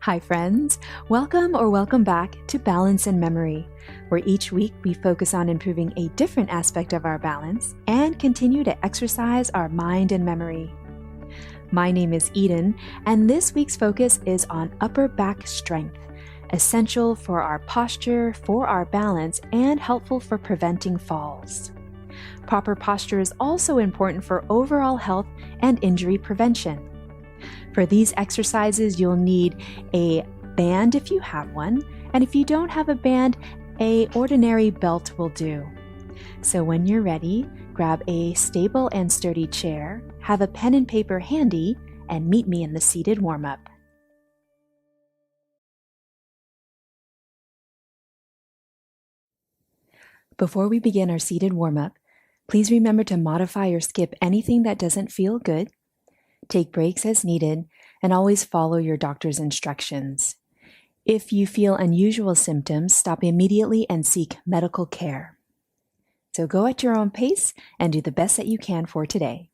Hi, friends. Welcome back to Balance and Memory, where each week we focus on improving a different aspect of our balance and continue to exercise our mind and memory. My name is Eden, and this week's focus is on upper back strength, essential for our posture, for our balance, and helpful for preventing falls. Proper posture is also important for overall health and injury prevention. For these exercises, you'll need a band if you have one, and if you don't have a band, an ordinary belt will do. So when you're ready, grab a stable and sturdy chair, have a pen and paper handy, and meet me in the seated warm-up. Before we begin our seated warm-up, please remember to modify or skip anything that doesn't feel good. Take breaks as needed, and always follow your doctor's instructions. If you feel unusual symptoms, stop immediately and seek medical care. So go at your own pace and do the best that you can for today.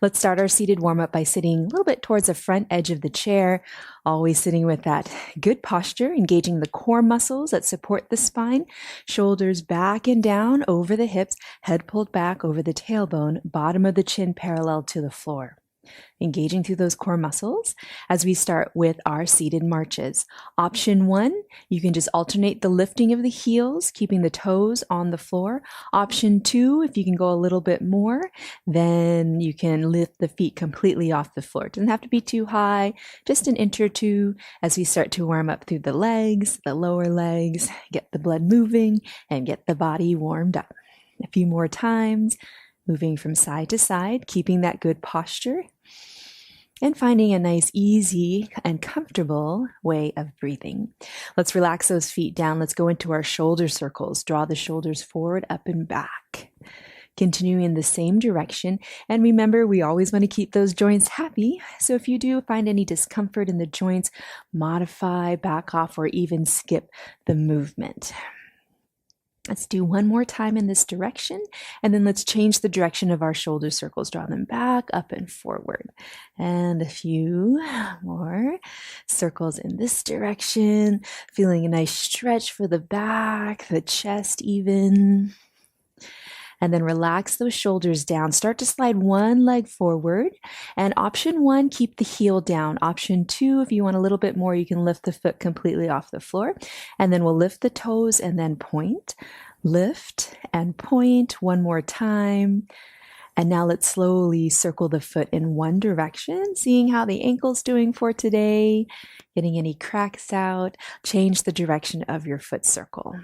Let's start our seated warm-up by sitting a little bit towards the front edge of the chair, always sitting with that good posture, engaging the core muscles that support the spine, shoulders back and down over the hips, head pulled back over the tailbone, bottom of the chin parallel to the floor. Engaging through those core muscles as we start with our seated marches. Option 1, you can just alternate the lifting of the heels, keeping the toes on the floor. Option 2, if you can go a little bit more, then you can lift the feet completely off the floor. It doesn't have to be too high, just an inch or two as we start to warm up through the legs, the lower legs, get the blood moving, and get the body warmed up. A few more times, moving from side to side, keeping that good posture, and finding a nice, easy, and comfortable way of breathing. Let's relax those feet down. Let's go into our shoulder circles. Draw the shoulders forward, up, and back. Continuing in the same direction. And remember, we always want to keep those joints happy. So if you do find any discomfort in the joints, modify, back off, or even skip the movement. Let's do one more time in this direction, and then let's change the direction of our shoulder circles. Draw them back, up, and forward. And a few more circles in this direction, feeling a nice stretch for the back, the chest even. And then relax those shoulders down. Start to slide one leg forward. And option 1, keep the heel down. Option 2, if you want a little bit more, you can lift the foot completely off the floor. And then we'll lift the toes and then point. Lift and point one more time. And now let's slowly circle the foot in one direction, seeing how the ankle's doing for today, getting any cracks out. Change the direction of your foot circle.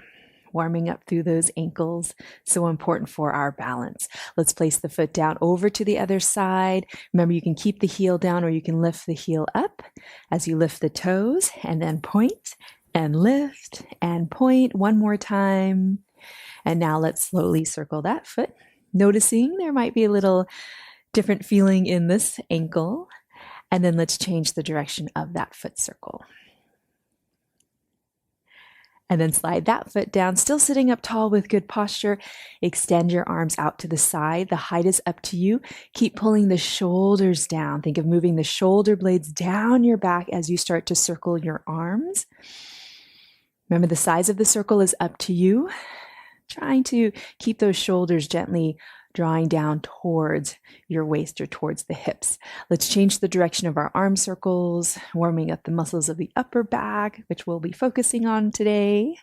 Warming up through those ankles, so important for our balance. Let's place the foot down over to the other side. Remember, you can keep the heel down or you can lift the heel up as you lift the toes and then point and lift and point one more time. And now let's slowly circle that foot, noticing there might be a little different feeling in this ankle. And then let's change the direction of that foot circle. And then slide that foot down, still sitting up tall with good posture. Extend your arms out to the side. The height is up to you. Keep pulling the shoulders down. Think of moving the shoulder blades down your back as you start to circle your arms. Remember, the size of the circle is up to you. Trying to keep those shoulders gently drawing down towards your waist or towards the hips. Let's change the direction of our arm circles, warming up the muscles of the upper back, which we'll be focusing on today.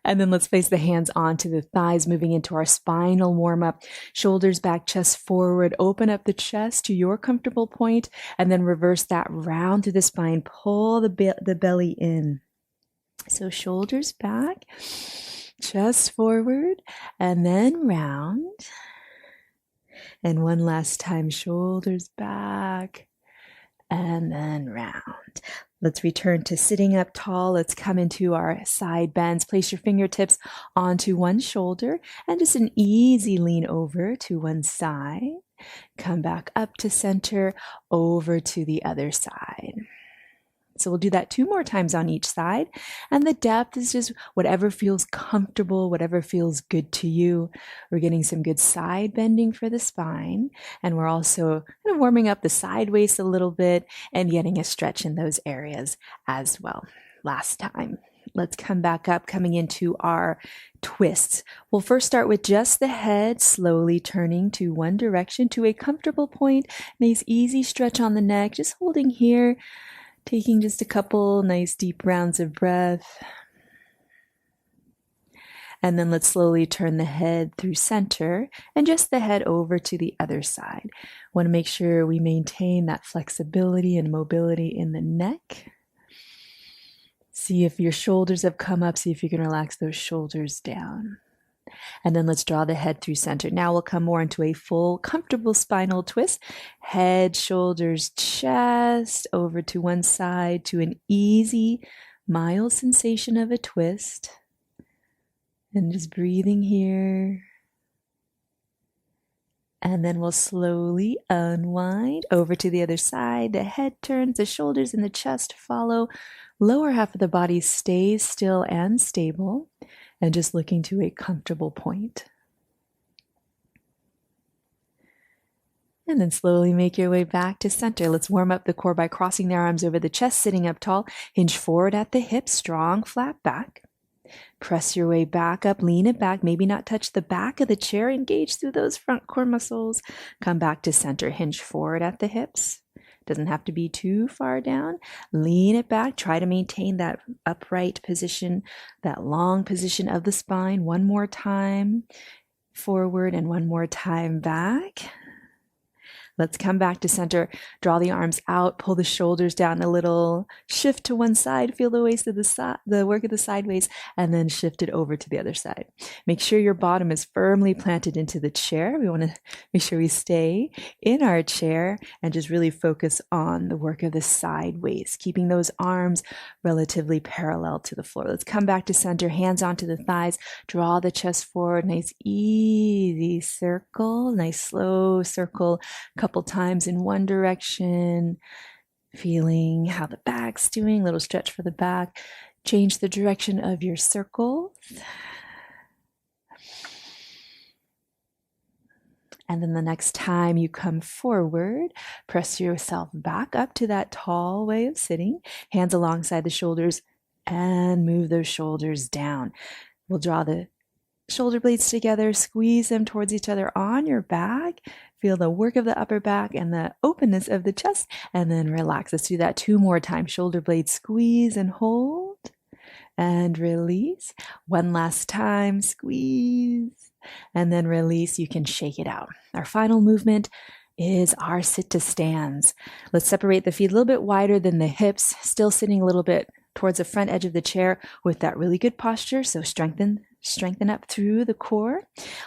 And then let's place the hands onto the thighs, moving into our spinal warm up. Shoulders back, chest forward. Open up the chest to your comfortable point, and then reverse that round through the spine. Pull the belly in. So shoulders back, chest forward, and then round. And one last time, shoulders back, and then round. Let's return to sitting up tall. Let's come into our side bends. Place your fingertips onto one shoulder and just an easy lean over to one side. Come back up to center, over to the other side. So we'll do that 2 more times on each side. And the depth is just whatever feels comfortable, whatever feels good to you. We're getting some good side bending for the spine. And we're also kind of warming up the side waist a little bit and getting a stretch in those areas as well. Last time. Let's come back up, coming into our twists. We'll first start with just the head, slowly turning to one direction to a comfortable point. Nice easy stretch on the neck, just holding here, taking just a couple nice deep rounds of breath. And then let's slowly turn the head through center and just the head over to the other side. Want to make sure we maintain that flexibility and mobility in the neck. See if your shoulders have come up. See if you can relax those shoulders down. And then let's draw the head through center. Now we'll come more into a full, comfortable spinal twist. Head, shoulders, chest, over to one side to an easy, mild sensation of a twist. And just breathing here. And then we'll slowly unwind over to the other side. The head turns, the shoulders and the chest follow. Lower half of the body stays still and stable, and just looking to a comfortable point. And then slowly make your way back to center. Let's warm up the core by crossing the arms over the chest, sitting up tall. Hinge forward at the hips, strong, flat back. Press your way back up, lean it back, maybe not touch the back of the chair, engage through those front core muscles. Come back to center, hinge forward at the hips. Doesn't have to be too far down. Lean it back, try to maintain that upright position, that long position of the spine. One more time forward and one more time back. Let's come back to center, draw the arms out, pull the shoulders down a little, shift to one side, feel the waist of the work of the sideways, and then shift it over to the other side. Make sure your bottom is firmly planted into the chair. We want to make sure we stay in our chair and just really focus on the work of the sideways, keeping those arms relatively parallel to the floor. Let's come back to center, hands onto the thighs, draw the chest forward, nice easy circle, nice slow circle, couple times in one direction, feeling how the back's doing, little stretch for the back. Change the direction of your circle. And then the next time you come forward, press yourself back up to that tall way of sitting, hands alongside the shoulders, and move those shoulders down. We'll draw the shoulder blades together, squeeze them towards each other on your back. Feel the work of the upper back and the openness of the chest, and then relax. Let's do that 2 more times. Shoulder blades squeeze and hold, and release. One last time, squeeze, and then release. You can shake it out. Our final movement is our sit to stands. Let's separate the feet a little bit wider than the hips, still sitting a little bit towards the front edge of the chair with that really good posture. So strengthen up through the core.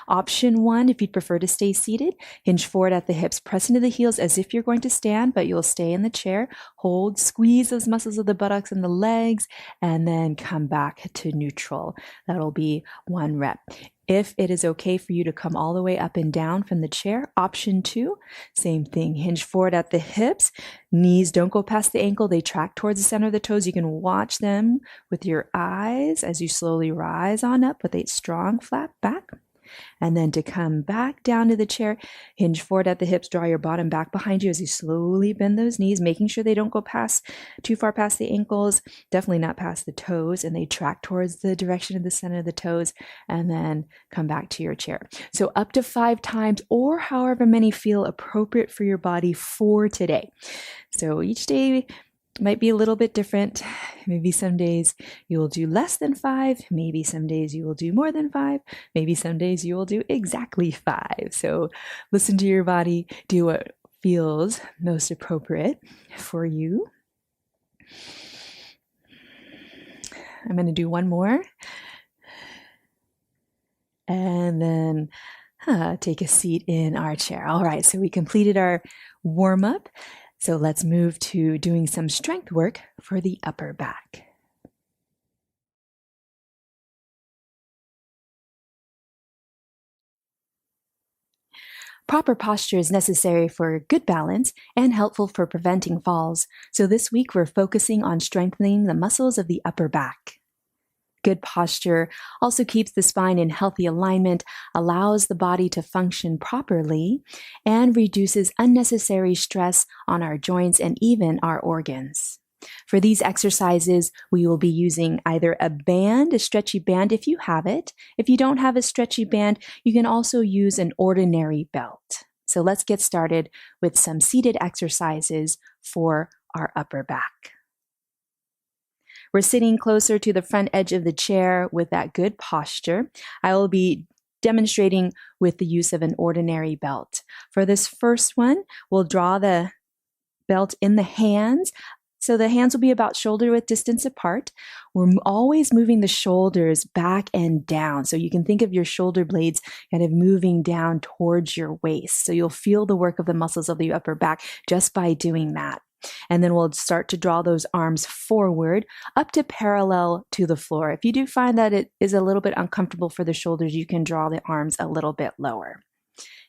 Option 1, if you'd prefer to stay seated, hinge forward at the hips, press into the heels as if you're going to stand, but you'll stay in the chair. Hold, squeeze those muscles of the buttocks and the legs, and then come back to neutral. That'll be 1 rep. If it is okay for you to come all the way up and down from the chair, option 2, same thing. Hinge forward at the hips. Knees don't go past the ankle. They track towards the center of the toes. You can watch them with your eyes as you slowly rise on up with a strong flat back. And then to come back down to the chair, hinge forward at the hips, draw your bottom back behind you as you slowly bend those knees, making sure they don't go too far past the ankles, definitely not past the toes, and they track towards the direction of the center of the toes, and then come back to your chair. So up to 5 times, or however many feel appropriate for your body for today. So each day might be a little bit different. Maybe some days you will do less than 5. Maybe some days you will do more than 5. Maybe some days you will do exactly 5. So listen to your body, do what feels most appropriate for you. I'm going to do one more. And then take a seat in our chair. All right, so we completed our warm up. So let's move to doing some strength work for the upper back. Proper posture is necessary for good balance and helpful for preventing falls. So this week we're focusing on strengthening the muscles of the upper back. Good posture also keeps the spine in healthy alignment, allows the body to function properly, and reduces unnecessary stress on our joints and even our organs. For these exercises, we will be using either a band, a stretchy band if you have it. If you don't have a stretchy band, you can also use an ordinary belt. So let's get started with some seated exercises for our upper back. We're sitting closer to the front edge of the chair with that good posture. I will be demonstrating with the use of an ordinary belt. For this first one, we'll draw the belt in the hands. So the hands will be about shoulder width distance apart. We're always moving the shoulders back and down. So you can think of your shoulder blades kind of moving down towards your waist. So you'll feel the work of the muscles of the upper back just by doing that. And then we'll start to draw those arms forward up to parallel to the floor. If you do find that it is a little bit uncomfortable for the shoulders, you can draw the arms a little bit lower.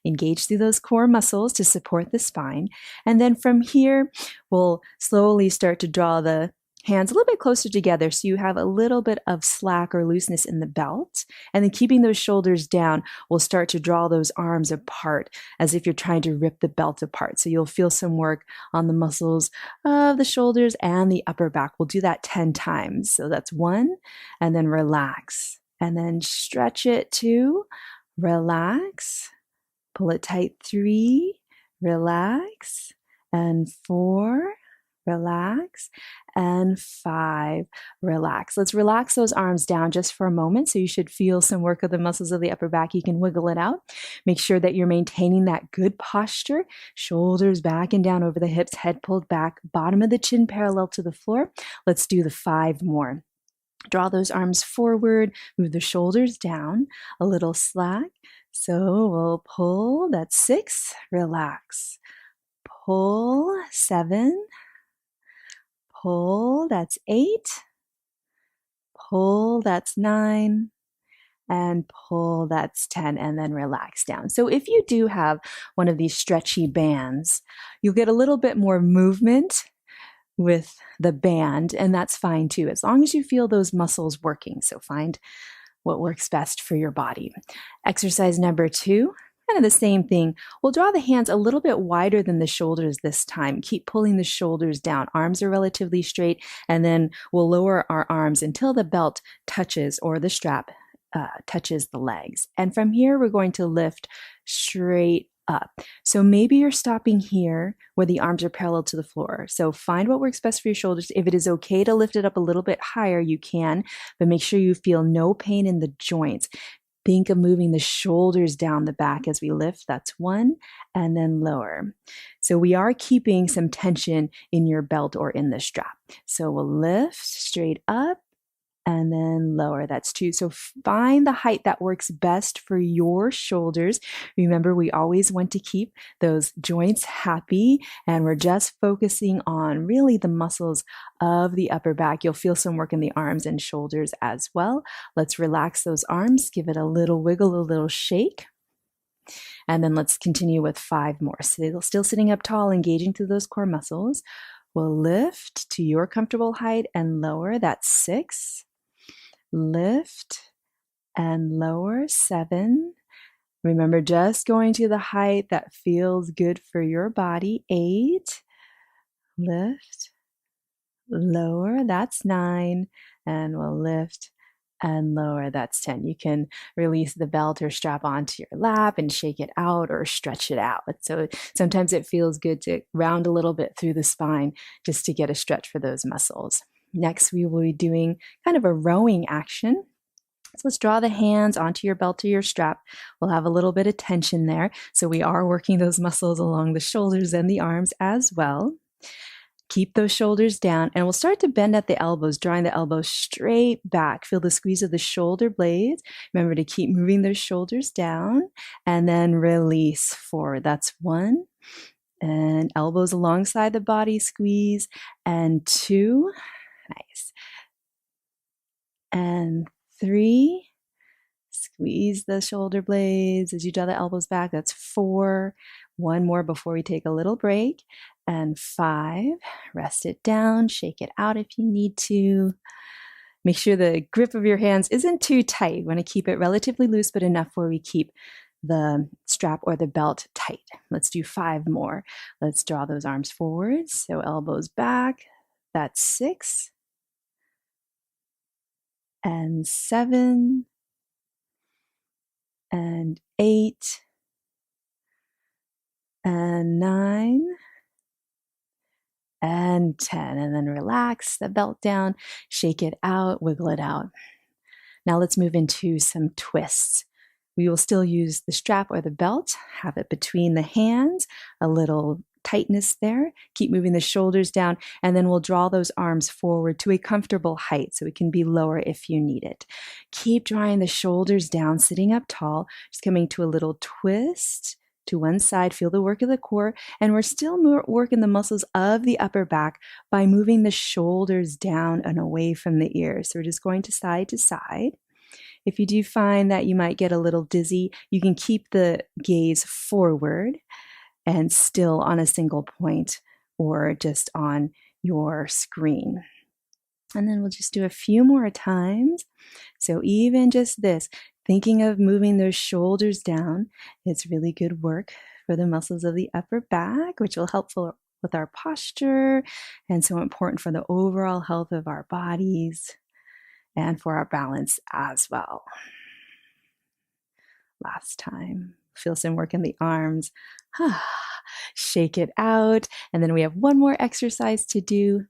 Engage through those core muscles to support the spine. And then from here, we'll slowly start to draw the hands a little bit closer together so you have a little bit of slack or looseness in the belt. And then keeping those shoulders down, we'll start to draw those arms apart as if you're trying to rip the belt apart. So you'll feel some work on the muscles of the shoulders and the upper back. We'll do that 10 times. So that's 1, and then relax. And then stretch it 2, relax. Pull it tight 3, relax. And 4, relax, and 5, relax. Let's relax those arms down just for a moment. So you should feel some work of the muscles of the upper back. You can wiggle it out. Make sure that you're maintaining that good posture. Shoulders back and down over the hips, head pulled back, bottom of the chin parallel to the floor. Let's do the 5 more. Draw those arms forward, move the shoulders down, a little slack. So we'll pull, that's 6, relax. Pull, 7, pull, that's 8, pull, that's 9, and pull, that's 10, and then relax down. So if you do have one of these stretchy bands, you'll get a little bit more movement with the band, and that's fine too, as long as you feel those muscles working. So find what works best for your body. Exercise number 2. Kind of the same thing. We'll draw the hands a little bit wider than the shoulders this time. Keep pulling the shoulders down. Arms are relatively straight, and then we'll lower our arms until the belt touches or the strap touches the legs. And from here, we're going to lift straight up. So maybe you're stopping here where the arms are parallel to the floor. So find what works best for your shoulders. If it is okay to lift it up a little bit higher, you can, but make sure you feel no pain in the joints. Think of moving the shoulders down the back as we lift. That's 1, and then lower. So we are keeping some tension in your belt or in the strap. So we'll lift straight up and then lower. That's 2. So find the height that works best for your shoulders. Remember, we always want to keep those joints happy, and we're just focusing on really the muscles of the upper back. You'll feel some work in the arms and shoulders as well. Let's relax those arms, give it a little wiggle, a little shake. And then let's continue with 5 more. Still sitting up tall, engaging through those core muscles. We'll lift to your comfortable height and lower. That's 6. Lift and lower, 7. Remember, just going to the height that feels good for your body. 8. Lift, lower, that's 9. And we'll lift and lower, that's 10. You can release the belt or strap onto your lap and shake it out or stretch it out. So sometimes it feels good to round a little bit through the spine just to get a stretch for those muscles. Next, we will be doing kind of a rowing action. So let's draw the hands onto your belt or your strap. We'll have a little bit of tension there. So we are working those muscles along the shoulders and the arms as well. Keep those shoulders down, and we'll start to bend at the elbows, drawing the elbows straight back. Feel the squeeze of the shoulder blades. Remember to keep moving those shoulders down, and then release forward. That's 1. And elbows alongside the body, squeeze, and 2. Nice. And 3, Squeeze the shoulder blades as you draw the elbows back. That's 4. One more before we take a little break. And 5. Rest it down. Shake it out if you need to. Make sure the grip of your hands isn't too tight. You want to keep it relatively loose, but enough where we keep the strap or the belt tight. Let's do 5 more. Let's draw those arms forward. So elbows back. That's 6. And 7. And 8. And 9. And 10. And then relax the belt down, shake it out, wiggle it out. Now let's move into some twists. We will still use the strap or the belt, have it between the hands, a little tightness there. Keep moving the shoulders down, and then we'll draw those arms forward to a comfortable height so it can be lower if you need it. Keep drawing the shoulders down, sitting up tall, just coming to a little twist to one side. Feel the work of the core, and we're still working the muscles of the upper back by moving the shoulders down and away from the ears. So we're just going to side to side. If you do find that you might get a little dizzy, you can keep the gaze forward and still on a single point or just on your screen. And then we'll just do a few more times. So even just this, thinking of moving those shoulders down, it's really good work for the muscles of the upper back, which will help with our posture and so important for the overall health of our bodies and for our balance as well. Last time. Feel some work in the arms. Shake it out. And then we have one more exercise to do.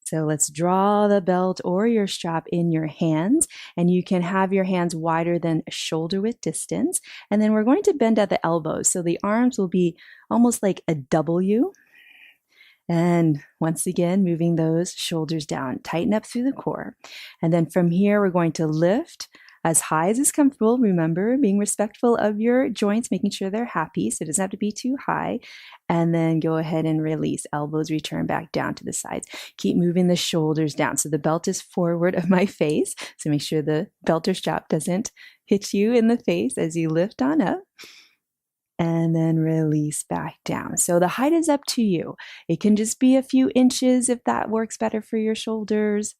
So let's draw the belt or your strap in your hands, and you can have your hands wider than shoulder width distance. And then we're going to bend at the elbows. So the arms will be almost like a W. And once again, moving those shoulders down, tighten up through the core. And then from here, we're going to lift as high as is comfortable. Remember, being respectful of your joints, making sure they're happy, so it doesn't have to be too high. And then go ahead and release. Elbows return back down to the sides. Keep moving the shoulders down. So the belt is forward of my face. So make sure the belt or strap doesn't hit you in the face as you lift on up. And then release back down. So the height is up to you. It can just be a few inches if that works better for your shoulders.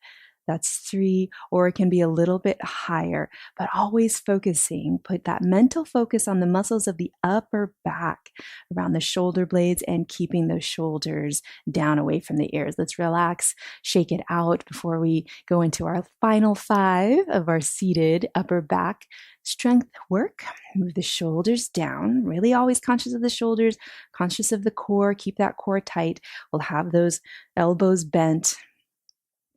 That's 3, or it can be a little bit higher, but always focusing, put that mental focus on the muscles of the upper back around the shoulder blades and keeping those shoulders down away from the ears. Let's relax, shake it out before we go into our final 5 of our seated upper back strength work. Move the shoulders down, really always conscious of the shoulders, conscious of the core, keep that core tight. We'll have those elbows bent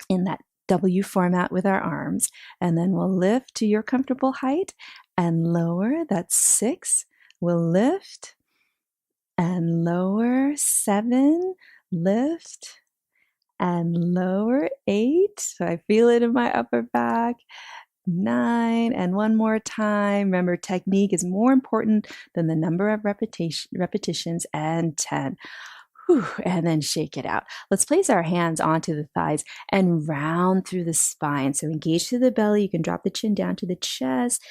in that W format with our arms, and then we'll lift to your comfortable height and lower. That's 6. We'll lift and lower. 7, lift and lower. 8, so I feel it in my upper back. 9, and one more time. Remember, technique is more important than the number of repetitions. And 10. And then shake it out. Let's place our hands onto the thighs and round through the spine. So engage through the belly. You can drop the chin down to the chest.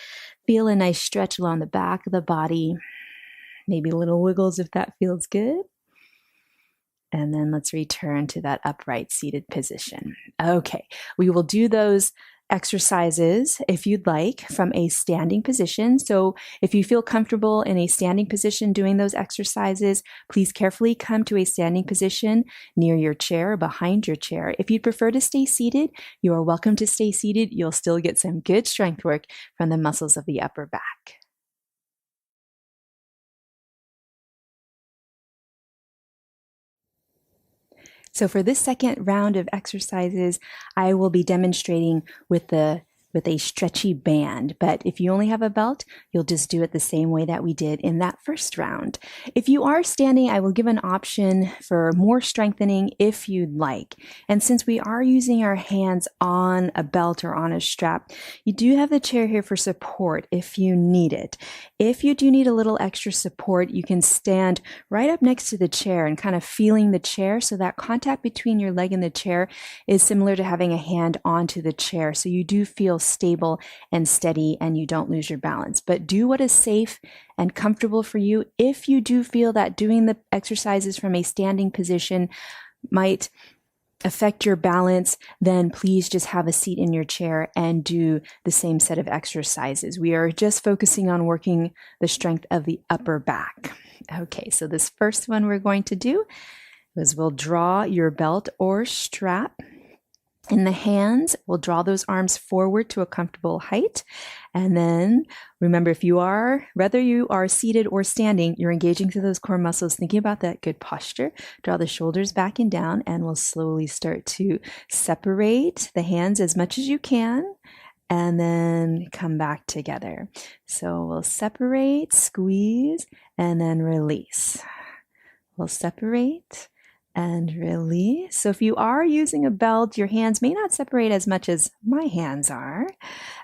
Feel a nice stretch along the back of the body. Maybe little wiggles if that feels good. And then let's return to that upright seated position. Okay, we will do those exercises, if you'd like, from a standing position. So if you feel comfortable in a standing position doing those exercises, please carefully come to a standing position near your chair or behind your chair. If you'd prefer to stay seated, you are welcome to stay seated. You'll still get some good strength work from the muscles of the upper back. So for this second round of exercises, I will be demonstrating with a stretchy band. But if you only have a belt, you'll just do it the same way that we did in that first round. If you are standing, I will give an option for more strengthening if you'd like. And since we are using our hands on a belt or on a strap, you do have the chair here for support if you need it. If you do need a little extra support, you can stand right up next to the chair and kind of feeling the chair, so that contact between your leg and the chair is similar to having a hand onto the chair. So you do feel stable and steady and you don't lose your balance. But do what is safe and comfortable for you. If you do feel that doing the exercises from a standing position might affect your balance, then please just have a seat in your chair and do the same set of exercises. We are just focusing on working the strength of the upper back. Okay, so this first one we're going to do is we'll draw your belt or strap. In the hands, we'll draw those arms forward to a comfortable height. And then remember, whether you are seated or standing, you're engaging through those core muscles, thinking about that good posture. Draw the shoulders back and down, and we'll slowly start to separate the hands as much as you can, and then come back together. So we'll separate, squeeze, and then release. We'll separate and release. So if you are using a belt, your hands may not separate as much as my hands are.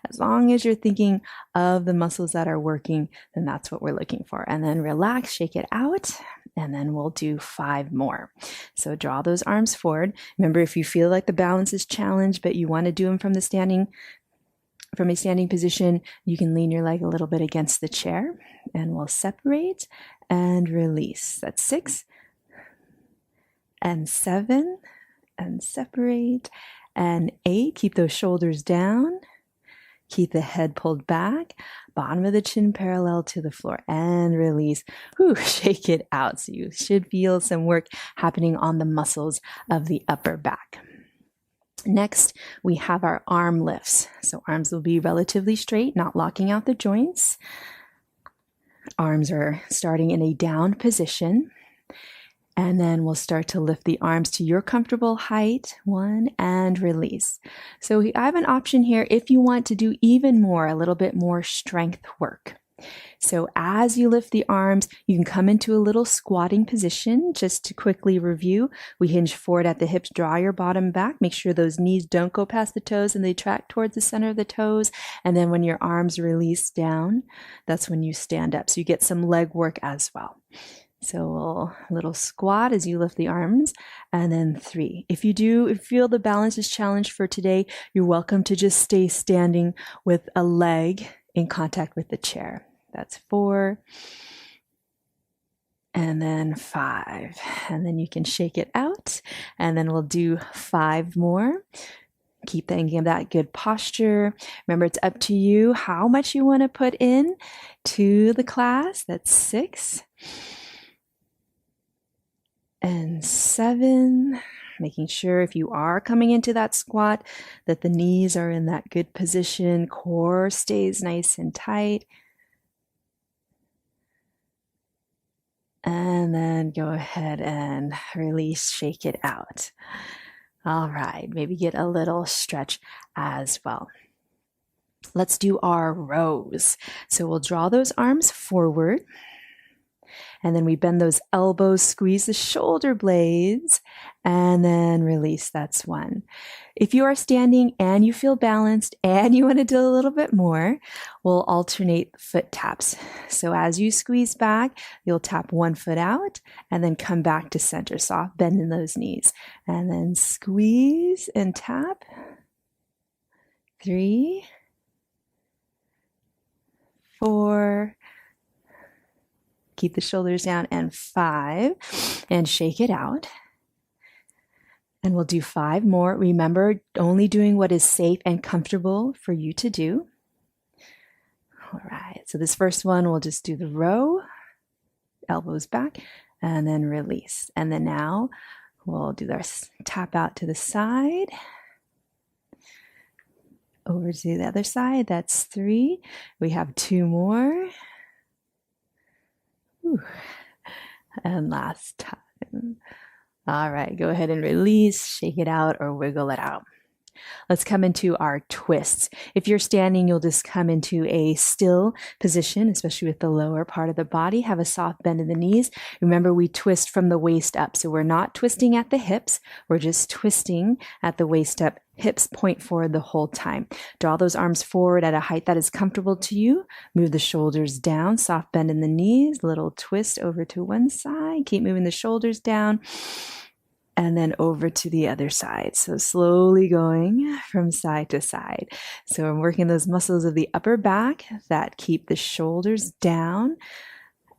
As long as you're thinking of the muscles that are working, then that's what we're looking for. And then relax, shake it out, and then we'll do 5 more. So draw those arms forward. Remember, if you feel like the balance is challenged, but you want to do them from a standing position, you can lean your leg a little bit against the chair, and we'll separate and release. That's 6 and 7 and separate and 8. Keep those shoulders down. Keep the head pulled back. Bottom of the chin parallel to the floor and release. Shake it out. So you should feel some work happening on the muscles of the upper back. Next, we have our arm lifts. So arms will be relatively straight, not locking out the joints. Arms are starting in a down position. And then we'll start to lift the arms to your comfortable height, 1, and release. So I have an option here if you want to do even more, a little bit more strength work. So as you lift the arms, you can come into a little squatting position. Just to quickly review, we hinge forward at the hips, draw your bottom back, make sure those knees don't go past the toes and they track towards the center of the toes. And then when your arms release down, that's when you stand up. So you get some leg work as well. So a little squat as you lift the arms, and then 3. If you feel the balance is challenged for today, you're welcome to just stay standing with a leg in contact with the chair. That's 4, and then 5. And then you can shake it out, and then we'll do 5 more. Keep thinking of that good posture. Remember, it's up to you how much you want to put in to the class. That's 6. And 7, making sure if you are coming into that squat that the knees are in that good position, core stays nice and tight. And then go ahead and release, shake it out. All right, maybe get a little stretch as well. Let's do our rows. So we'll draw those arms forward. And then we bend those elbows, squeeze the shoulder blades, and then release. That's 1. If you are standing and you feel balanced and you want to do a little bit more, we'll alternate foot taps. So as you squeeze back, you'll tap one foot out and then come back to center, soft bend in those knees. And then squeeze and tap. 3, 4, keep the shoulders down, and 5, and shake it out. And we'll do 5 more. Remember, only doing what is safe and comfortable for you to do. All right, so this first one, we'll just do the row, elbows back, and then release. And then now we'll do our tap out to the side, over to the other side. That's 3. We have 2 more. And last time. All right, go ahead and release, shake it out, or wiggle it out. Let's come into our twists. If you're standing, you'll just come into a still position, especially with the lower part of the body. Have a soft bend in the knees. Remember, we twist from the waist up. So we're not twisting at the hips. We're just twisting at the waist up. Hips point forward the whole time. Draw those arms forward at a height that is comfortable to you. Move the shoulders down, soft bend in the knees, little twist over to one side. Keep moving the shoulders down. and then over to the other side. So slowly going from side to side. So I'm working those muscles of the upper back that keep the shoulders down,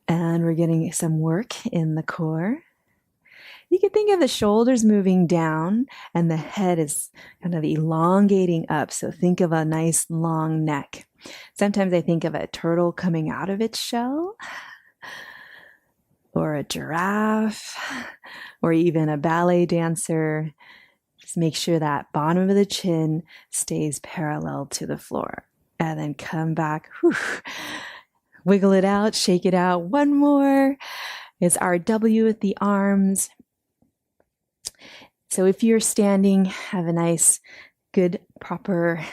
and we're getting some work in the core. You can think of the shoulders moving down and the head is kind of elongating up. So think of a nice long neck. Sometimes I think of a turtle coming out of its shell, or a giraffe, or even a ballet dancer. Just make sure that bottom of the chin stays parallel to the floor. And then come back. Whew. Wiggle it out, shake it out. One more. It's our W with the arms. So if you're standing, have a nice, good, proper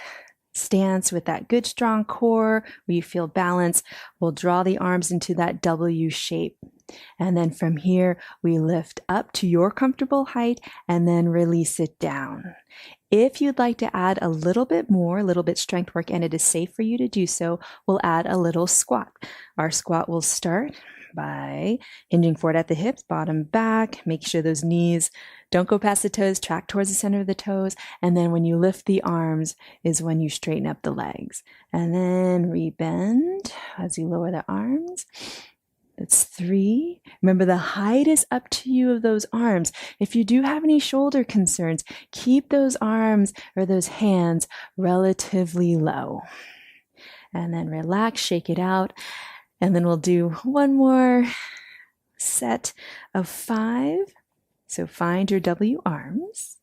stance with that good, strong core where you feel balance. We'll draw the arms into that W shape. And then from here, we lift up to your comfortable height and then release it down. If you'd like to add a little bit more, a little bit strength work, and it is safe for you to do so, we'll add a little squat. Our squat will start by hinging forward at the hips, bottom back. Make sure those knees don't go past the toes, track towards the center of the toes. And then when you lift the arms is when you straighten up the legs. And then rebend as you lower the arms. That's 3. Remember, the height is up to you of those arms. If you do have any shoulder concerns, keep those arms or those hands relatively low. And then relax, shake it out. And then we'll do one more set of 5. So find your W arms.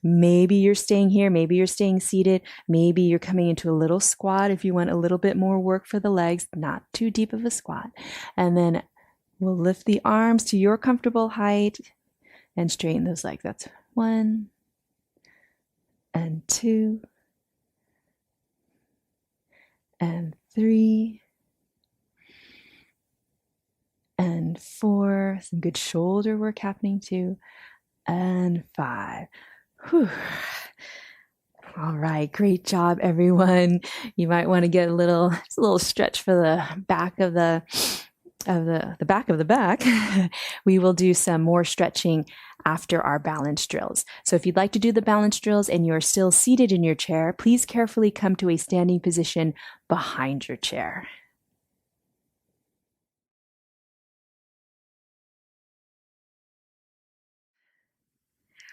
Maybe you're staying here. Maybe you're staying seated. Maybe you're coming into a little squat if you want a little bit more work for the legs, not too deep of a squat. And then we'll lift the arms to your comfortable height and straighten those legs. That's 1 and 2 and 3 and 4. Some good shoulder work happening too. And 5. Whew. All right, great job, everyone. You might want to get a little stretch for the back of the back of the back. We will do some more stretching after our balance drills. So if you'd like to do the balance drills and you're still seated in your chair, please carefully come to a standing position behind your chair.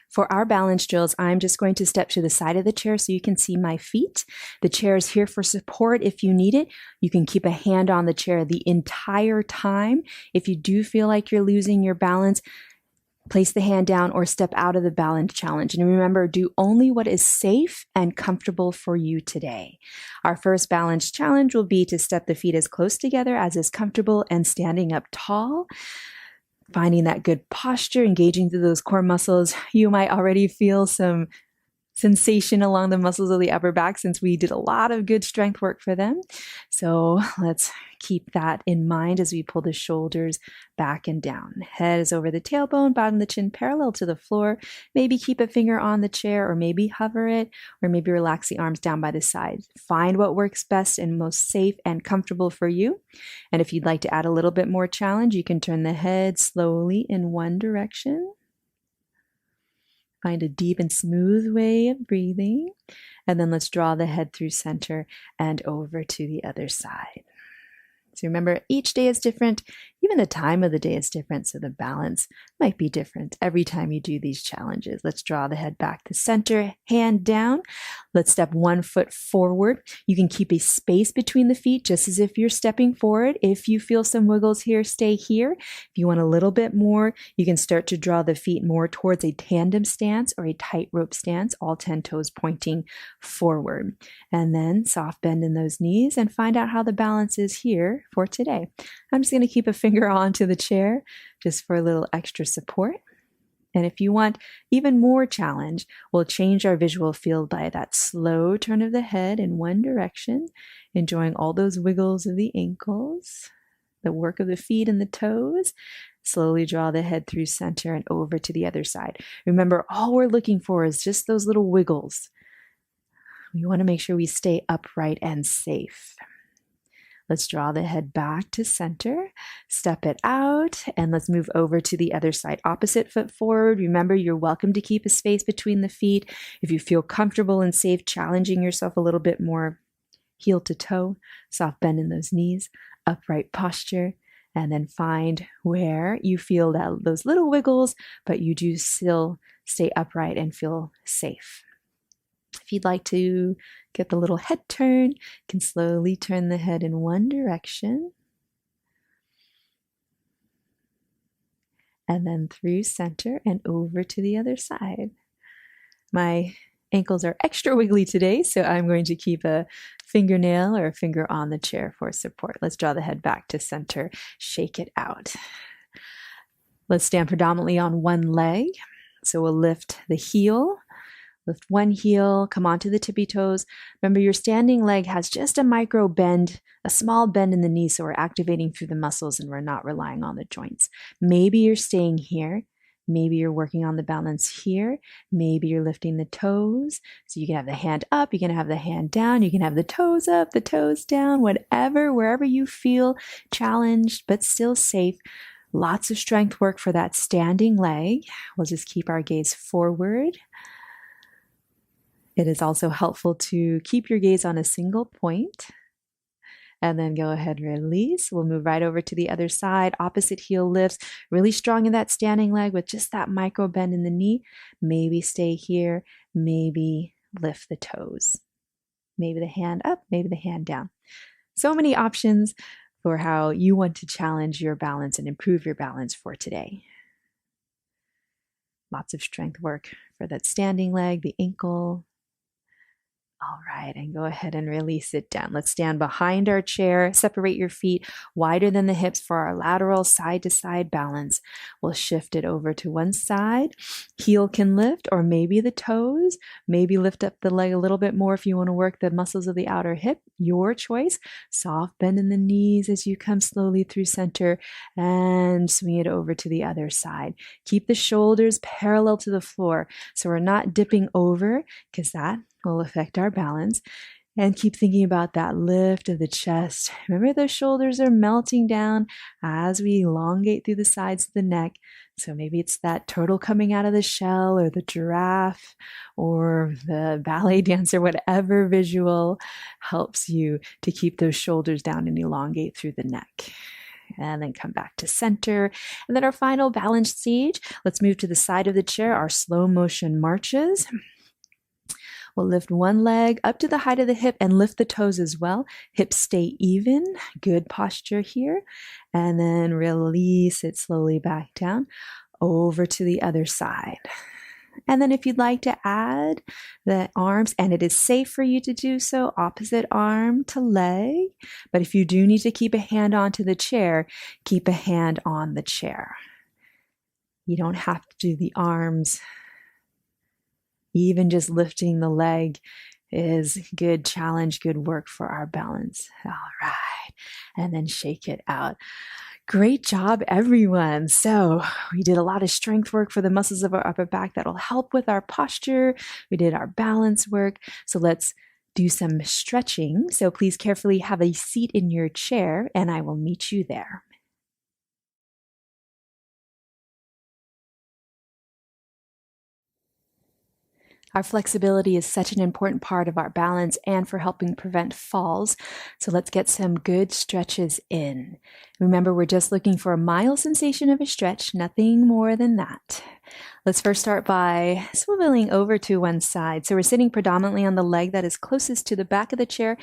For our balance drills, I'm just going to step to the side of the chair so you can see my feet. The chair is here for support if you need it. You can keep a hand on the chair the entire time. If you do feel like you're losing your balance, place the hand down or step out of the balance challenge. And remember, do only what is safe and comfortable for you today. Our first balance challenge will be to step the feet as close together as is comfortable and standing up tall. Finding that good posture, engaging through those core muscles. You might already feel some sensation along the muscles of the upper back since we did a lot of good strength work for them. So let's keep that in mind as we pull the shoulders back and down. Head is over the tailbone, bottom of the chin parallel to the floor. Maybe keep a finger on the chair or maybe hover it, or maybe relax the arms down by the side. Find what works best and most safe and comfortable for you. And if you'd like to add a little bit more challenge, you can turn the head slowly in one direction. Find a deep and smooth way of breathing. And then let's draw the head through center and over to the other side. So remember, each day is different. Even the time of the day is different, so the balance might be different every time you do these challenges. Let's draw the head back to center, hand down. Let's step 1 foot forward. You can keep a space between the feet just as if you're stepping forward. If you feel some wiggles here, stay here. If you want a little bit more, you can start to draw the feet more towards a tandem stance or a tightrope stance, all 10 toes pointing forward. And then soft bend in those knees and find out how the balance is here for today. I'm just going to keep a finger onto the chair just for a little extra support. And if you want even more challenge, we'll change our visual field by that slow turn of the head in one direction, enjoying all those wiggles of the ankles, the work of the feet and the toes. Slowly draw the head through center and over to the other side. Remember, all we're looking for is just those little wiggles. We want to make sure we stay upright and safe. Let's draw the head back to center, step it out, and let's move over to the other side. Opposite foot forward. Remember, you're welcome to keep a space between the feet. If you feel comfortable and safe, challenging yourself a little bit more, heel to toe, soft bend in those knees, upright posture, and then find where you feel those little wiggles, but you do still stay upright and feel safe. If you'd like to get the little head turn, you can slowly turn the head in one direction and then through center and over to the other side. My ankles are extra wiggly today, so I'm going to keep a fingernail or a finger on the chair for support. Let's draw the head back to center, shake it out. Let's stand predominantly on one leg. So we'll lift the heel, lift one heel, come onto the tippy toes. Remember, your standing leg has just a micro bend, a small bend in the knee, so we're activating through the muscles and we're not relying on the joints. Maybe you're staying here. Maybe you're working on the balance here. Maybe you're lifting the toes. So you can have the hand up, you can have the hand down, you can have the toes up, the toes down, whatever, wherever you feel challenged but still safe. Lots of strength work for that standing leg. We'll just keep our gaze forward. It is also helpful to keep your gaze on a single point. And then go ahead and release. We'll move right over to the other side. Opposite heel lifts. Really strong in that standing leg with just that micro bend in the knee. Maybe stay here. Maybe lift the toes. Maybe the hand up. Maybe the hand down. So many options for how you want to challenge your balance and improve your balance for today. Lots of strength work for that standing leg, the ankle. All right, and go ahead and release it down. Let's stand behind our chair, separate your feet wider than the hips for our lateral side-to-side balance. We'll shift it over to one side. Heel can lift, or maybe the toes. Maybe lift up the leg a little bit more if you want to work the muscles of the outer hip. Your choice. Soft bend in the knees as you come slowly through center and swing it over to the other side. Keep the shoulders parallel to the floor so we're not dipping over, because that will affect our balance. And keep thinking about that lift of the chest. Remember, those shoulders are melting down as we elongate through the sides of the neck. So maybe it's that turtle coming out of the shell, or the giraffe, or the ballet dancer, whatever visual helps you to keep those shoulders down and elongate through the neck. And then come back to center. And then our final balance stage. Let's move to the side of the chair, our slow motion marches. We'll lift one leg up to the height of the hip and lift the toes as well. Hips stay even. Good posture here. And then release it slowly back down over to the other side. And then if you'd like to add the arms, and it is safe for you to do so, opposite arm to leg. But if you do need to keep a hand onto the chair, keep a hand on the chair. You don't have to do the arms. Even just lifting the leg is good challenge, good work for our balance. All right. And then shake it out. Great job, everyone. So we did a lot of strength work for the muscles of our upper back that'll help with our posture. We did our balance work. So let's do some stretching. So please carefully have a seat in your chair, and I will meet you there. Our flexibility is such an important part of our balance and for helping prevent falls. So let's get some good stretches in. Remember, we're just looking for a mild sensation of a stretch, nothing more than that. Let's first start by swiveling over to one side. So we're sitting predominantly on the leg that is closest to the back of the chair,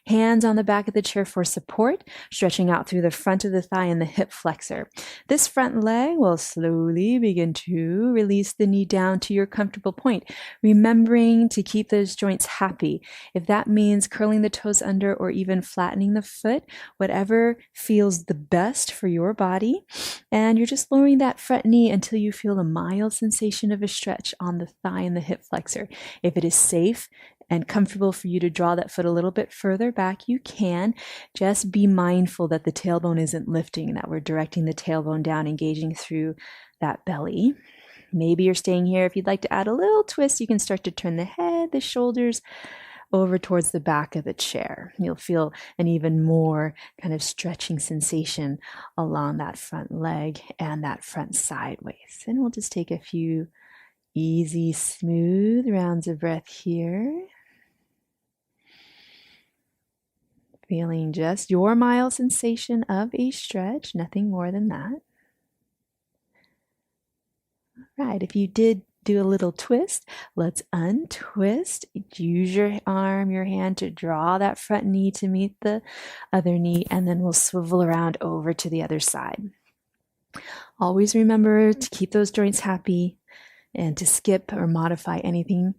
hands on the back of the chair for support, stretching out through the front of the thigh and the hip flexor. This front leg will slowly begin to release the knee down to your comfortable point, remembering to keep those joints happy. If that means curling the toes under or even flattening the foot, whatever feels the best for your body. And you're just lowering that front knee until you feel a mild sensation of a stretch on the thigh and the hip flexor. If it is safe and comfortable for you to draw that foot a little bit further back, you can. Just be mindful that the tailbone isn't lifting, that we're directing the tailbone down, engaging through that belly. Maybe you're staying here. If you'd like to add a little twist, you can start to turn the head, the shoulders, over towards the back of the chair. You'll feel an even more kind of stretching sensation along that front leg and that front sideways. And we'll just take a few easy, smooth rounds of breath here. Feeling just your mild sensation of a stretch, nothing more than that. All right, if you did do a little twist, let's untwist. Use your arm, your hand to draw that front knee to meet the other knee, and then we'll swivel around over to the other side. Always remember to keep those joints happy and to skip or modify anything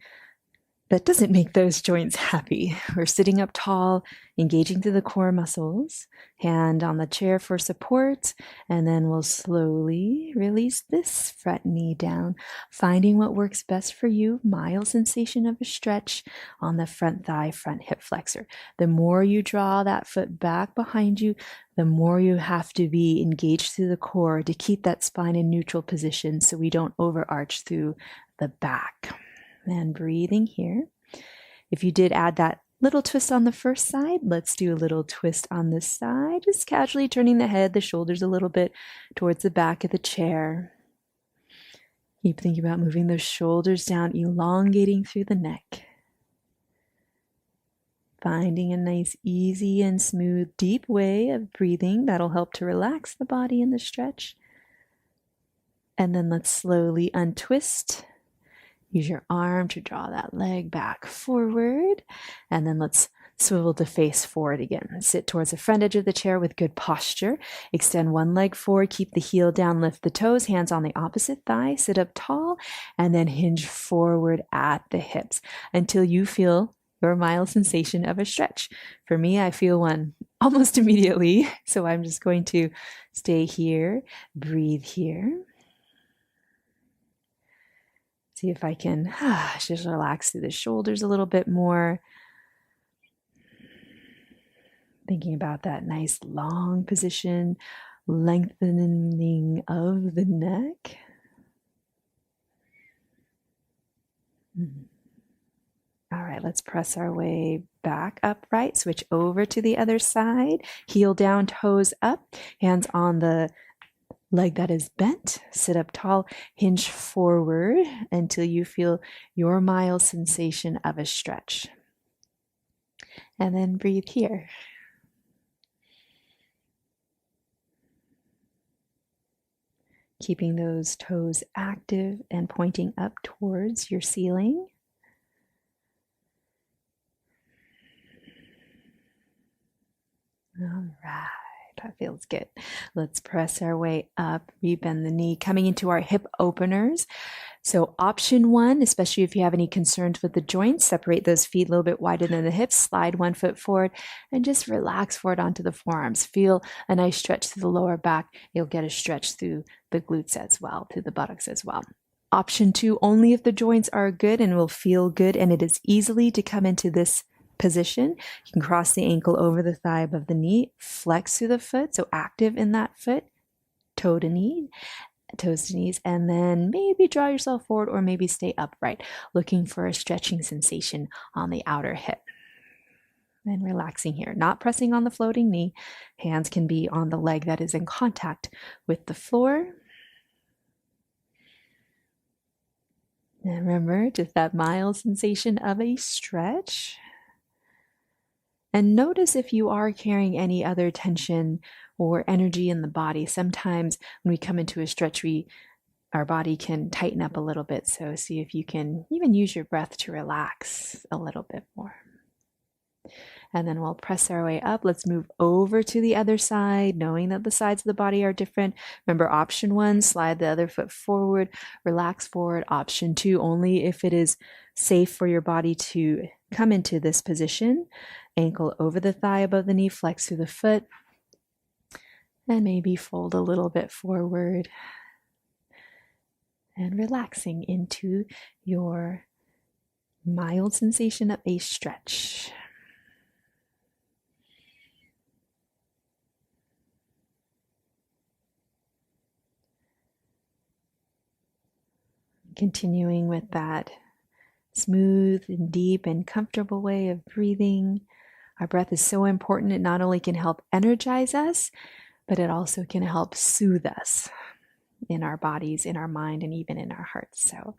that doesn't make those joints happy. We're sitting up tall, engaging through the core muscles, hand on the chair for support, and then we'll slowly release this front knee down, finding what works best for you. Mild sensation of a stretch on the front thigh, front hip flexor. The more you draw that foot back behind you, the more you have to be engaged through the core to keep that spine in neutral position so we don't overarch through the back. And breathing here. If you did add that little twist on the first side, let's do a little twist on this side, just casually turning the head, the shoulders a little bit towards the back of the chair. Keep thinking about moving those shoulders down, elongating through the neck. Finding a nice, easy and smooth, deep way of breathing that'll help to relax the body in the stretch. And then let's slowly untwist. Use your arm to draw that leg back forward. And then let's swivel the face forward again. Sit towards the front edge of the chair with good posture. Extend one leg forward, keep the heel down, lift the toes, hands on the opposite thigh, sit up tall, and then hinge forward at the hips until you feel your mild sensation of a stretch. For me, I feel one almost immediately. So I'm just going to stay here, breathe here. See if I can just relax through the shoulders a little bit more. Thinking about that nice long position, lengthening of the neck. All right, let's press our way back upright. Switch over to the other side. Heel down, toes up, hands on the leg that is bent. Sit up tall, hinge forward until you feel your mild sensation of a stretch. And then breathe here. Keeping those toes active and pointing up towards your ceiling. All right. That feels good. Let's press our way up, rebend the knee, coming into our hip openers. So option one, especially if you have any concerns with the joints, separate those feet a little bit wider than the hips, slide one foot forward, and just relax forward onto the forearms. Feel a nice stretch through the lower back. You'll get a stretch through the glutes as well, through the buttocks as well. Option two, only if the joints are good and will feel good, and it is easily to come into this position. You can cross the ankle over the thigh above the knee, flex through the foot, so active in that foot, toe to knee, toes to knees, and then maybe draw yourself forward or maybe stay upright, looking for a stretching sensation on the outer hip. And relaxing here, not pressing on the floating knee. Hands can be on the leg that is in contact with the floor. And remember, just that mild sensation of a stretch. And notice if you are carrying any other tension or energy in the body. Sometimes when we come into a stretch, our body can tighten up a little bit. So see if you can even use your breath to relax a little bit more. And then we'll press our way up. Let's move over to the other side, knowing that the sides of the body are different. Remember, option one, slide the other foot forward, relax forward. Option two, only if it is safe for your body to come into this position. Ankle over the thigh above the knee, flex through the foot, and maybe fold a little bit forward. And relaxing into your mild sensation of a stretch. Continuing with that smooth and deep and comfortable way of breathing. Our breath is so important. It not only can help energize us, but it also can help soothe us in our bodies, in our mind, and even in our hearts. So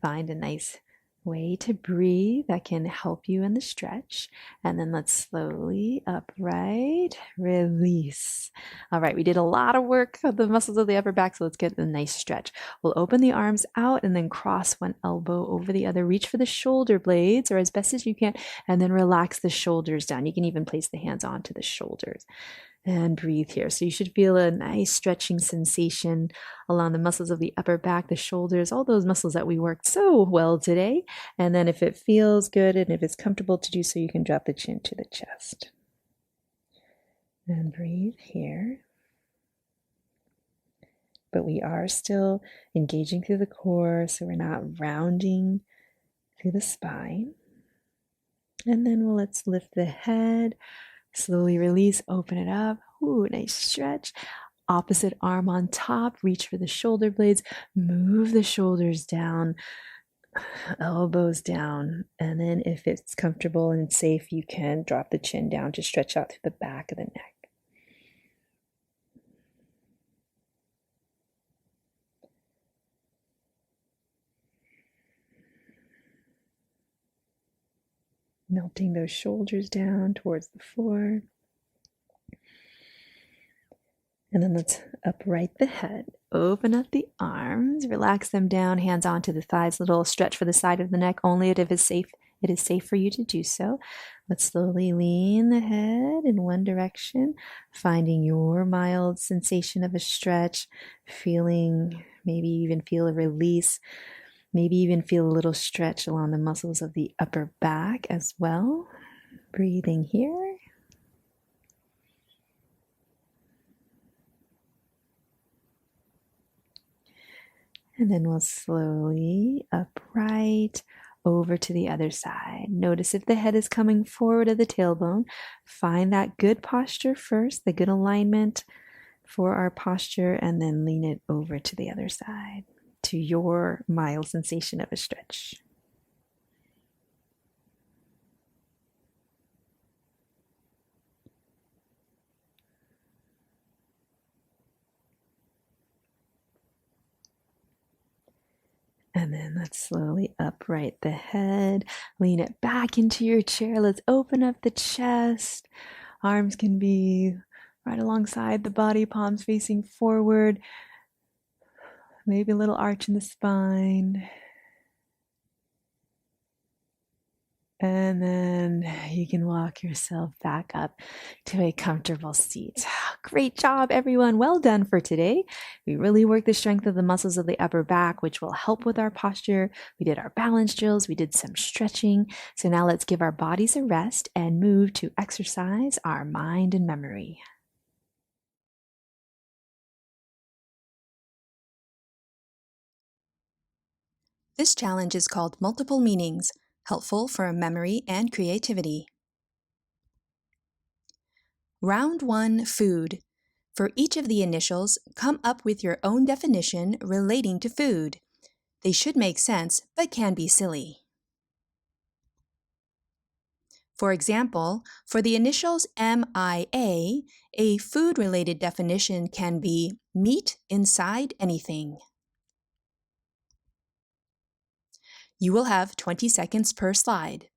find a nice way to breathe that can help you in the stretch. And then let's slowly upright, release. All right, we did a lot of work of the muscles of the upper back, so let's get a nice stretch. We'll open the arms out and then cross one elbow over the other. Reach for the shoulder blades or as best as you can, and then relax the shoulders down. You can even place the hands onto the shoulders. And breathe here. So you should feel a nice stretching sensation along the muscles of the upper back, the shoulders, all those muscles that we worked so well today. And then if it feels good and if it's comfortable to do so, you can drop the chin to the chest. And breathe here. But we are still engaging through the core, so we're not rounding through the spine. And then let's lift the head. Slowly release, open it up. Ooh, nice stretch. Opposite arm on top, reach for the shoulder blades. Move the shoulders down, elbows down. And then if it's comfortable and safe, you can drop the chin down to stretch out through the back of the neck. Melting those shoulders down towards the floor. And then let's upright the head, open up the arms, relax them down, hands onto the thighs, little stretch for the side of the neck, only if it's safe. It is safe for you to do so. Let's slowly lean the head in one direction, finding your mild sensation of a stretch, feeling, maybe even feel a release. Maybe even feel a little stretch along the muscles of the upper back as well. Breathing here. And then we'll slowly upright over to the other side. Notice if the head is coming forward of the tailbone. Find that good posture first, the good alignment for our posture, and then lean it over to the other side, to your mild sensation of a stretch. And then let's slowly upright the head, lean it back into your chair. Let's open up the chest. Arms can be right alongside the body, palms facing forward. Maybe a little arch in the spine. And then you can walk yourself back up to a comfortable seat. Great job, everyone. Well done for today. We really worked the strength of the muscles of the upper back, which will help with our posture. We did our balance drills. We did some stretching. So now let's give our bodies a rest and move to exercise our mind and memory. This challenge is called Multiple Meanings, helpful for memory and creativity. Round 1, food. For each of the initials, come up with your own definition relating to food. They should make sense, but can be silly. For example, for the initials MIA, a food-related definition can be meat inside anything. You will have 20 seconds per slide.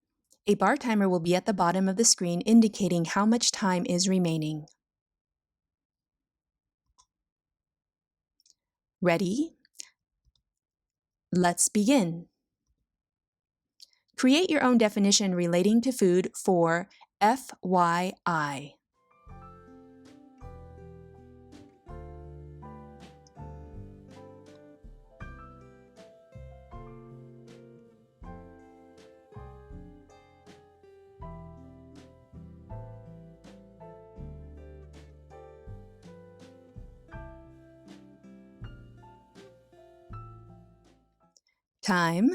A bar timer will be at the bottom of the screen indicating how much time is remaining. Ready? Let's begin. Create your own definition relating to food for FYI. Time.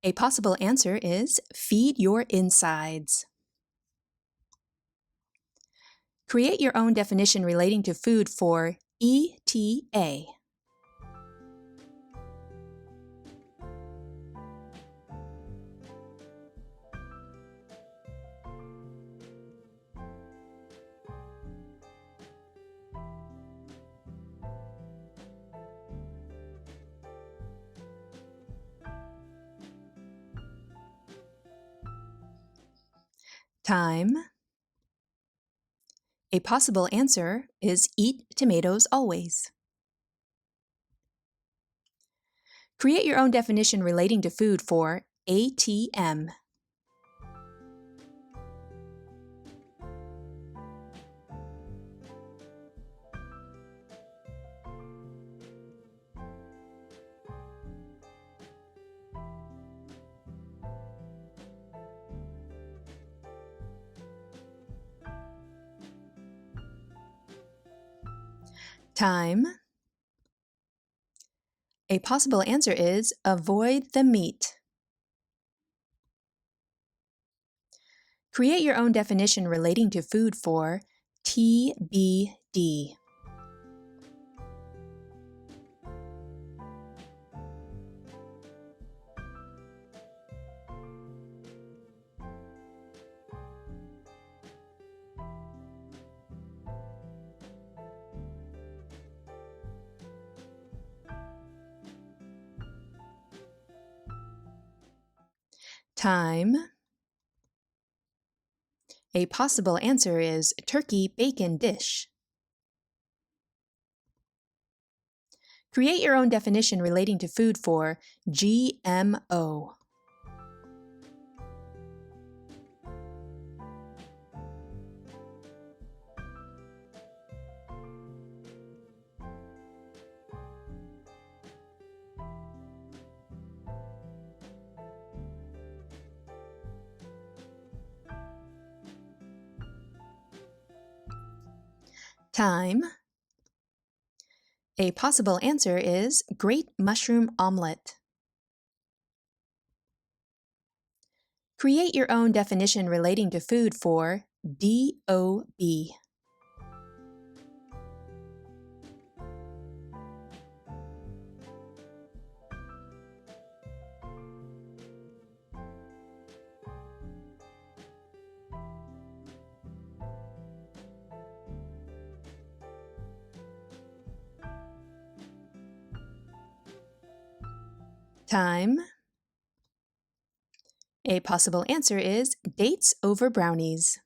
A possible answer is feed your insides. Create your own definition relating to food for ETA. Time. A possible answer is eat tomatoes always. Create your own definition relating to food for ATM. Time. A possible answer is avoid the meat. Create your own definition relating to food for TBD. Time. A possible answer is turkey bacon dish. Create your own definition relating to food for GMO. Time. A possible answer is great mushroom omelet. Create your own definition relating to food for DOB. Time. A possible answer is dates over brownies.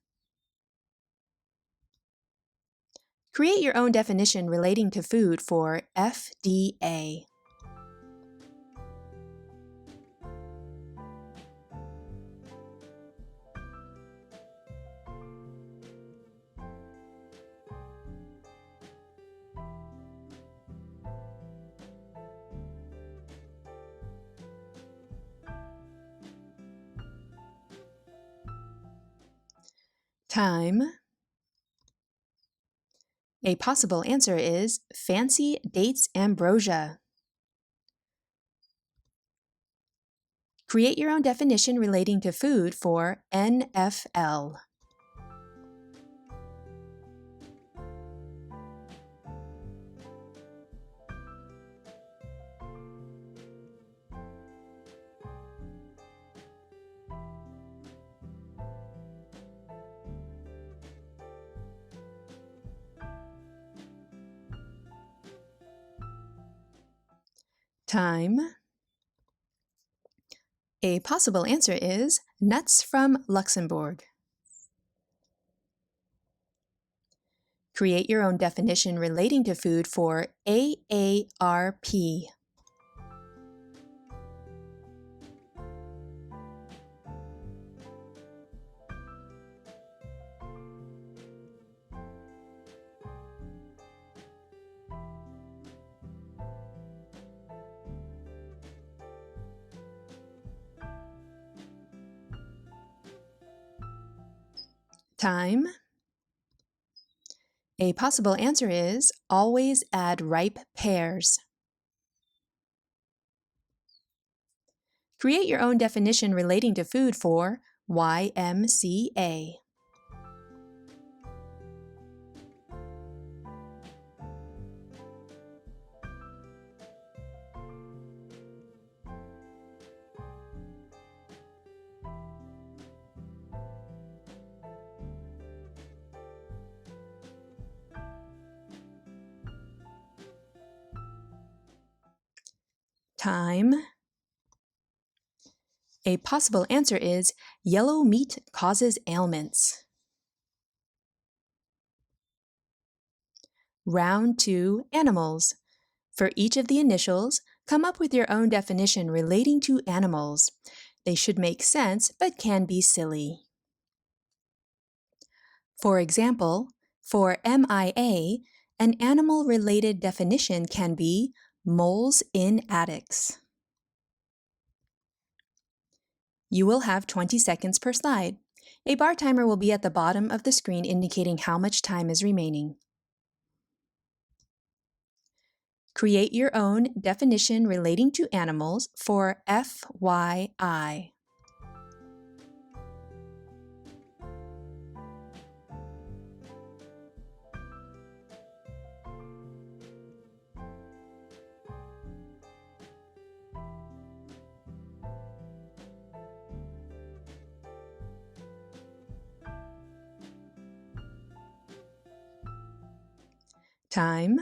Create your own definition relating to food for FDA. Time. A possible answer is fancy dates ambrosia. Create your own definition relating to food for NFL. Time. A possible answer is nuts from Luxembourg. Create your own definition relating to food for AARP. Time. A possible answer is always add ripe pears. Create your own definition relating to food for YMCA. Time. A possible answer is yellow meat causes ailments. Round 2, animals. For each of the initials, come up with your own definition relating to animals. They should make sense but can be silly. For example, for MIA, an animal-related definition can be moles in attics. You will have 20 seconds per slide. A bar timer will be at the bottom of the screen indicating how much time is remaining. Create your own definition relating to animals for FYI. Time.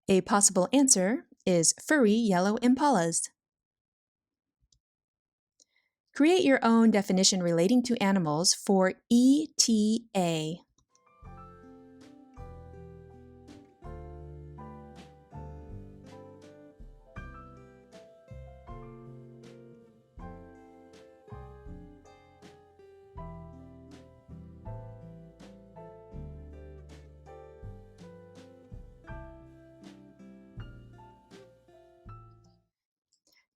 A possible answer is furry yellow impalas. Create your own definition relating to animals for ETA.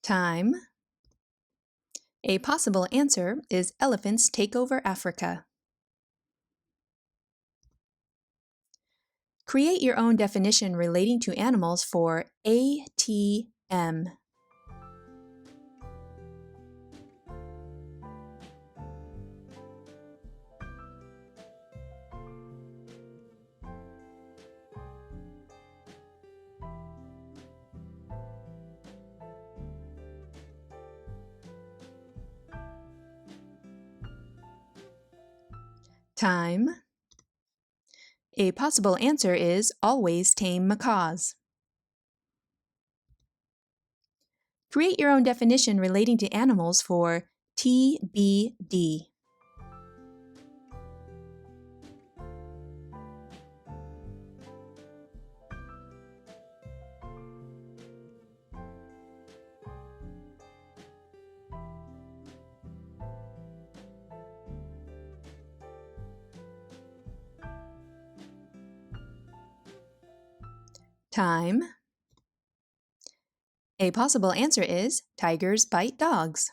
Time. A possible answer is elephants take over Africa. Create your own definition relating to animals for ATM. Time. A possible answer is always tame macaws. Create your own definition relating to animals for TBD. Time. A possible answer is tigers bite dogs.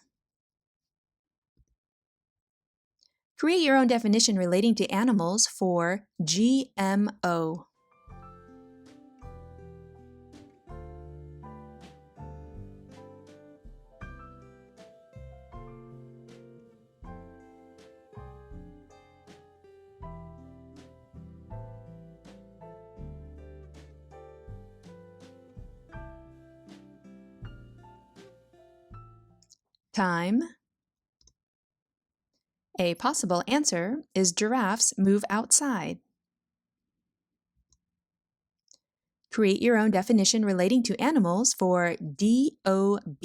Create your own definition relating to animals for GMO. Time. A possible answer is giraffes move outside. Create your own definition relating to animals for DOB.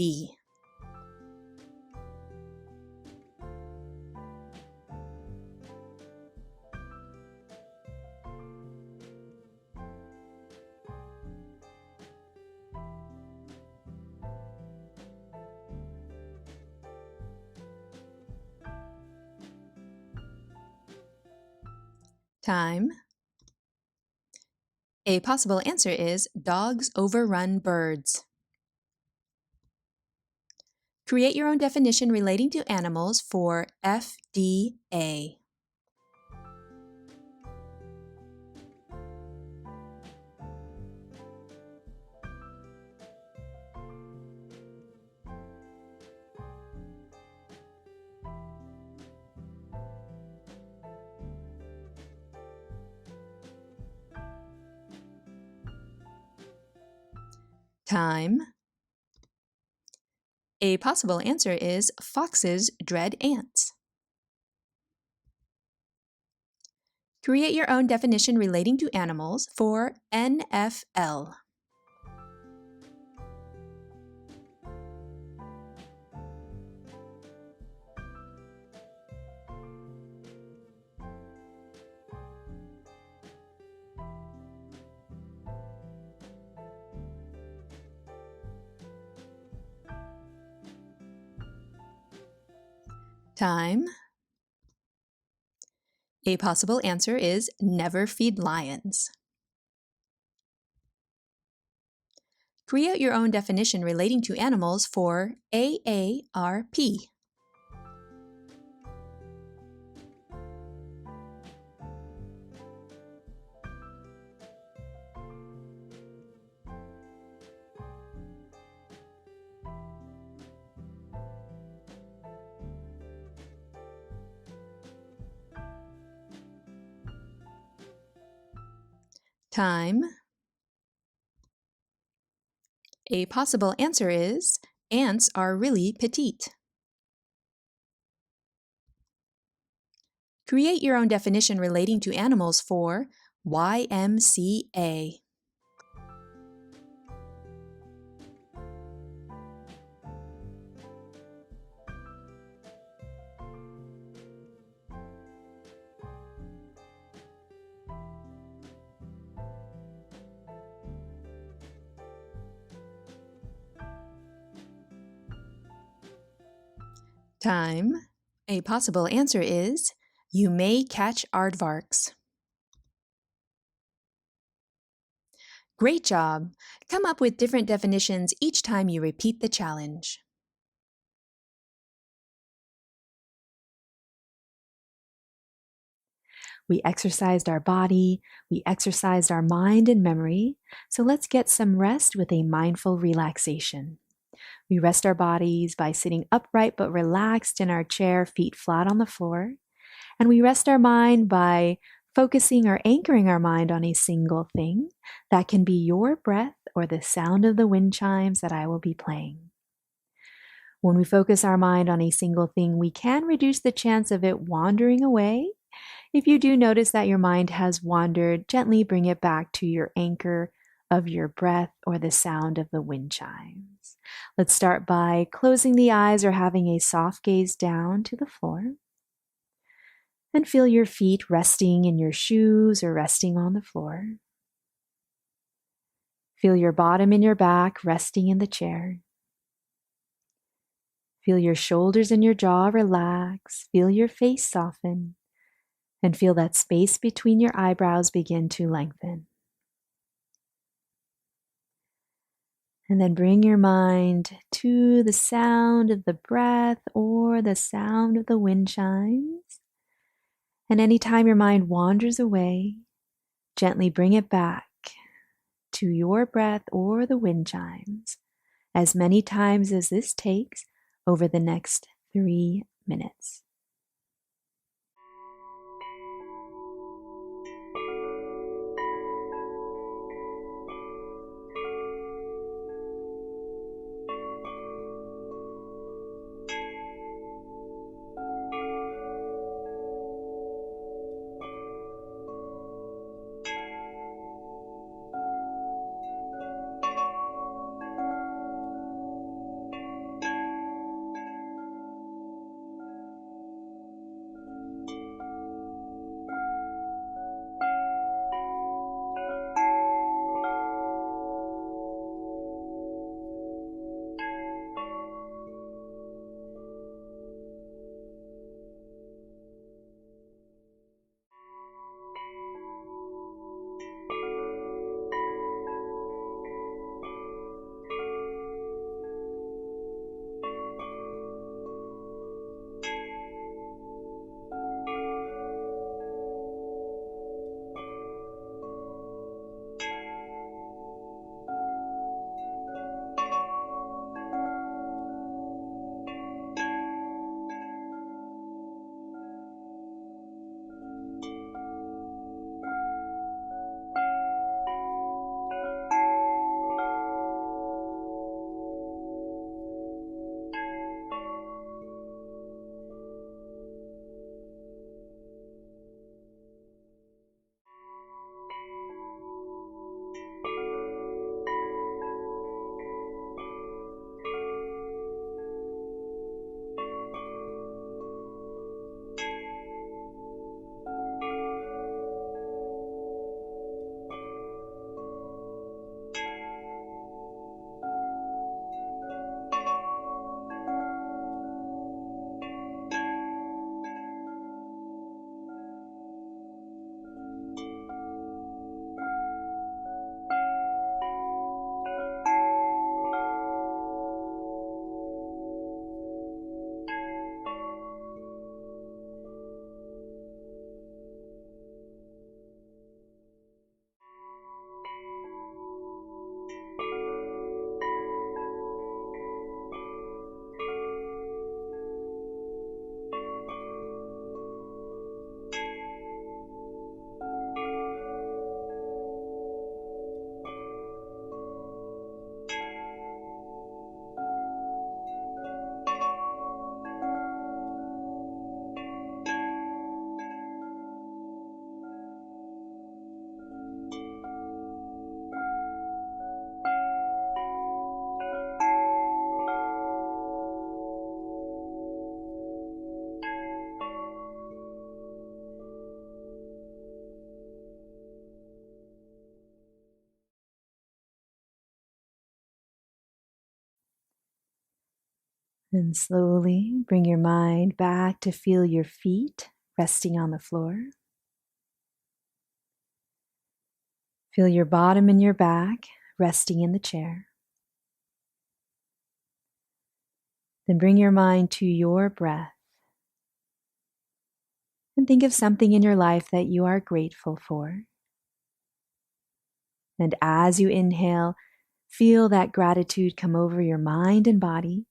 Time. A possible answer is dogs overrun birds. Create your own definition relating to animals for FDA. Time. A possible answer is foxes dread ants. Create your own definition relating to animals for NFL. Time. A possible answer is never feed lions. Create your own definition relating to animals for AARP. Time. A possible answer is ants are really petite. Create your own definition relating to animals for YMCA. Time. A possible answer is you may catch aardvarks. Great job! Come up with different definitions each time you repeat the challenge. We exercised our body, we exercised our mind and memory, so let's get some rest with a mindful relaxation. We rest our bodies by sitting upright but relaxed in our chair, feet flat on the floor. And we rest our mind by focusing or anchoring our mind on a single thing. That can be your breath or the sound of the wind chimes that I will be playing. When we focus our mind on a single thing, we can reduce the chance of it wandering away. If you do notice that your mind has wandered, gently bring it back to your anchor of your breath or the sound of the wind chimes. Let's start by closing the eyes or having a soft gaze down to the floor. And feel your feet resting in your shoes or resting on the floor. Feel your bottom and your back resting in the chair. Feel your shoulders and your jaw relax. Feel your face soften. And feel that space between your eyebrows begin to lengthen. And then bring your mind to the sound of the breath or the sound of the wind chimes. And anytime your mind wanders away, gently bring it back to your breath or the wind chimes as many times as this takes over the next 3 minutes. And slowly bring your mind back to feel your feet resting on the floor. Feel your bottom and your back resting in the chair. Then bring your mind to your breath. And think of something in your life that you are grateful for. And as you inhale, feel that gratitude come over your mind and body.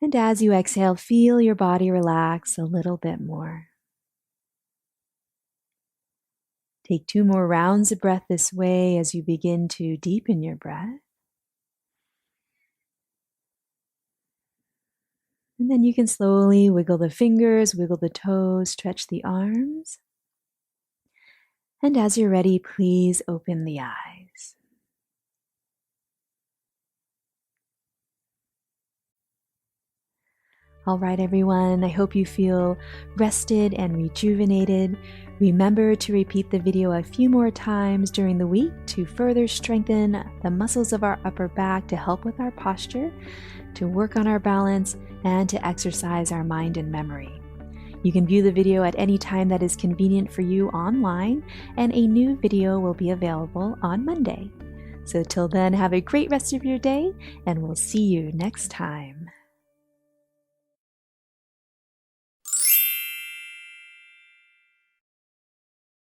And as you exhale, feel your body relax a little bit more. Take 2 more rounds of breath this way as you begin to deepen your breath. And then you can slowly wiggle the fingers, wiggle the toes, stretch the arms. And as you're ready, please open the eyes. All right, everyone, I hope you feel rested and rejuvenated. Remember to repeat the video a few more times during the week to further strengthen the muscles of our upper back, to help with our posture, to work on our balance, and to exercise our mind and memory. You can view the video at any time that is convenient for you online, and a new video will be available on Monday. So till then, have a great rest of your day, and we'll see you next time.